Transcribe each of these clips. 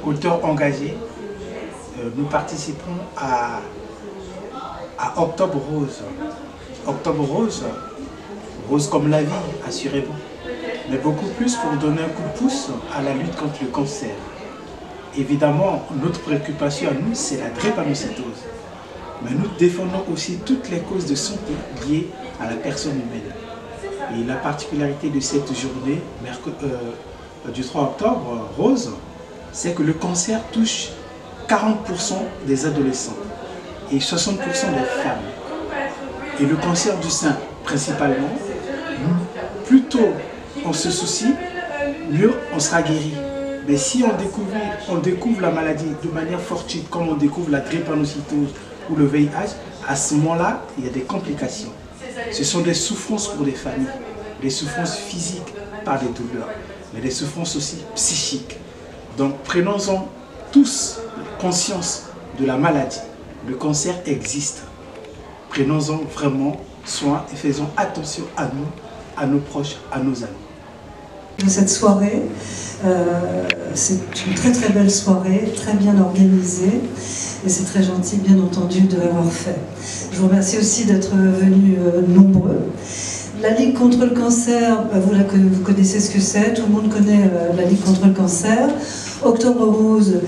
auteurs engagés, nous participons à Octobre Rose. Octobre Rose, rose comme la vie, assurément, mais beaucoup plus pour donner un coup de pouce à la lutte contre le cancer. Évidemment, notre préoccupation à nous, c'est la drépanocytose. Mais nous défendons aussi toutes les causes de santé liées à la personne humaine. Et la particularité de cette journée, du 3 octobre, rose, c'est que le cancer touche 40% des adolescents et 60% des femmes. Et le cancer du sein, principalement, plus tôt on se soucie, mieux on sera guéri. Mais si on découvre la maladie de manière fortuite, comme on découvre la drépanocytose ou le VIH, à ce moment-là, il y a des complications. Ce sont des souffrances pour les familles, des souffrances physiques par des douleurs, mais des souffrances aussi psychiques. Donc prenons-en tous conscience de la maladie. Le cancer existe. Prenons-en vraiment soin et faisons attention à nous, à nos proches, à nos amis. Cette soirée, c'est une très très belle soirée, très bien organisée et c'est très gentil bien entendu de l'avoir fait. Je vous remercie aussi d'être venus nombreux. La Ligue contre le cancer, vous connaissez ce que c'est, tout le monde connaît la Ligue contre le cancer. Octobre Rose,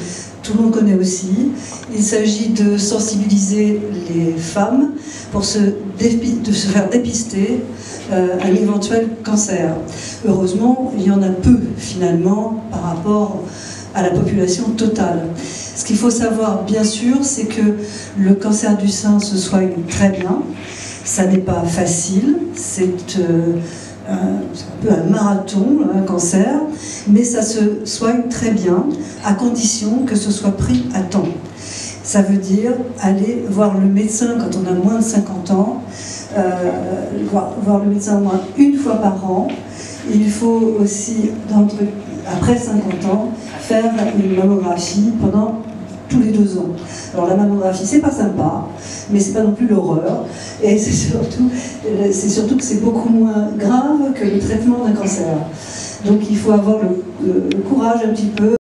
tout le monde connaît aussi. Il s'agit de sensibiliser les femmes pour de se faire dépister un éventuel cancer. Heureusement, il y en a peu finalement par rapport à la population totale. Ce qu'il faut savoir bien sûr, c'est que le cancer du sein se soigne très bien. Ça n'est pas facile, c'est un peu un marathon, un cancer, mais ça se soigne très bien, à condition que ce soit pris à temps. Ça veut dire aller voir le médecin quand on a moins de 50 ans, voir le médecin au moins une fois par an. Il faut aussi, après 50 ans, faire une mammographie pendant tous les 2 ans. Alors la mammographie, c'est pas sympa, mais c'est pas non plus l'horreur. Et c'est surtout que c'est beaucoup moins grave que le traitement d'un cancer. Donc il faut avoir le courage un petit peu.